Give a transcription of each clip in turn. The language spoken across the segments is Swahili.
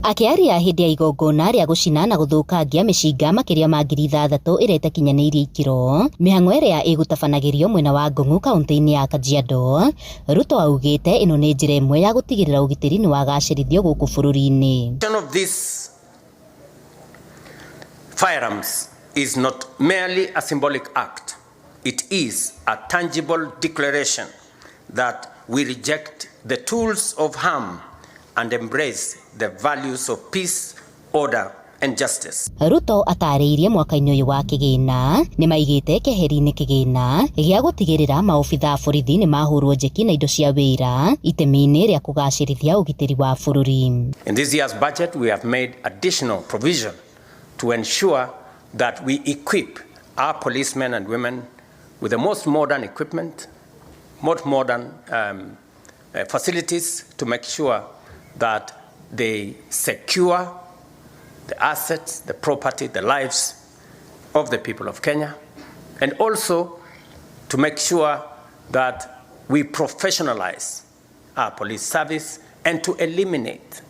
Akiaria hindi ya igongona rĩa gũcina na gũthũkangia mĩcinga makĩria ma 6,000 ĩrĩa ĩtakinyanĩirie ikĩro, mĩhang'o ĩrĩa ĩgũtabanagĩrio mwena wa Ngong kaunti-inĩ ya Kajiado, Ruto augĩte ĩno nĩ njĩra ĩmwe ya gũtigĩrĩra ũgitĩri nĩ wagacĩrithio gũkũ bũrũri-inĩ. Of these firearms is not merely a symbolic act. It is a tangible declaration that we reject the tools of harm and embrace the values of peace, order and justice. Ruto atarĩirie mwaka-inĩ ũyũ wa kĩgĩna nĩ maigĩte keheri-inĩ kĩgĩna gĩa gũtigĩrĩra maobitha borithi nĩ mahũrwo njeki na indo cia wĩra itemi-inĩ rĩa kũgacĩrithia ũgitĩri wa bũrũri. In this year's budget we have made additional provision to ensure that we equip our policemen and women with the most modern equipment, most modern facilities to make sure that they secure the assets, the property, the lives of the people of Kenya, and also to make sure that we professionalize our police service and to eliminate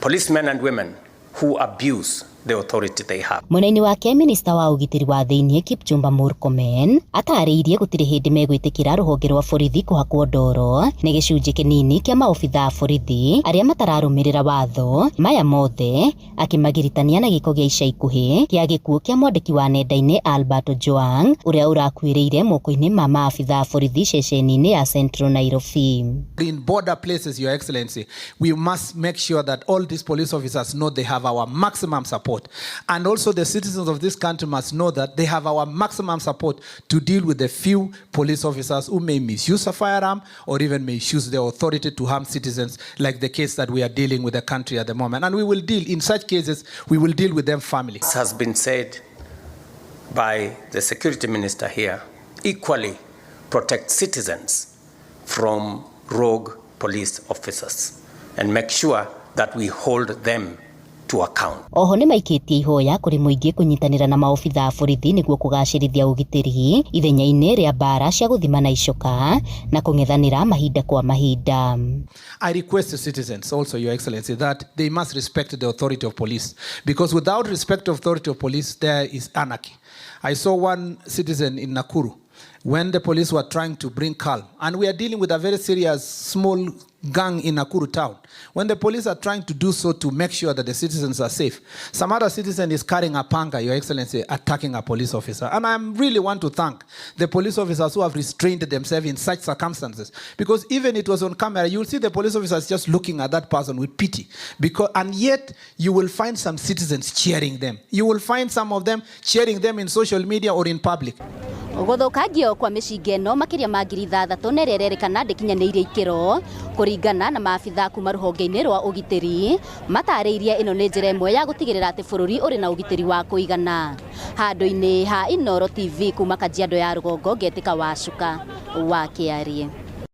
policemen and women who abuse the authority they have. Mwena-inĩ wake minista wa ũgitĩri wa thĩinĩ Kipchumba Murkomen atarĩirie gũtirĩ hĩndĩ megwĩtĩkĩra rũhonge rwa borithi kũhakwo ndoro nĩ gĩcunjĩ kĩnini kĩa maobitha borithi arĩa matararũmĩrĩra watho maya mothe akĩmagiritania na gĩko gĩa ica ikuhĩ kĩa gĩkuũ kĩa mwandĩki wa nenda-inĩ Albert Ojwang ũrĩa ũrakuĩrĩire moko-inĩ ma maabitha borithi ceceni-inĩ ya Central Nairobi. In border places, Your Excellency, we must make sure that all these police officers know they have our maximum support. And also the citizens of this country must know that they have our maximum support to deal with the few police officers who may misuse a firearm or even misuse their authority to harm citizens, like the case that we are dealing with the country at the moment. And we will deal, in such cases, we will deal with them family. This has been said by the security minister here, equally protect citizens from rogue police officers and make sure that we hold them to account. Oho nĩ maikĩtie ihoya kũrĩ mũingĩ kũnyitanĩra na maobitha borithi nĩguo kũgacĩrithia ũgitĩri ithenya-inĩ rĩa mbara cia gũthimana icoka na kũng'ethanĩra mahinda kwa mahinda. I request the citizens also, Your Excellency, that they must respect the authority of police, because without respect of authority of police, there is anarchy. I saw one citizen in Nakuru when the police were trying to bring calm, and we are dealing with a very serious small gang in Nakuru town. When the police are trying to do so to make sure that the citizens are safe, some other citizen is carrying a panga, Your Excellency, attacking a police officer. And I really want to thank the police officers who have restrained themselves in such circumstances, because even it was on camera, you will see the police officers just looking at that person with pity, and yet you will find some citizens cheering them. You will find some of them cheering them in social media or in public. Gũthũkangio kwa mĩcinga ĩno makĩria ma 6,000 nĩ rĩrerĩkana ndĩkinyanĩirie ikĩro kũringana na maabitha kuma rũhonge-inĩ rwa ũgitĩri matarĩirie ĩno nĩ njĩra ĩmwe ya gũtigĩrĩra atĩ bũrũri ũrĩ na ũgitĩri wa kũigana. Handũ-inĩ ha Inooro TV kuma Kajiado ya rũgongo, Ngetĩka Wacuka wa Kĩarie.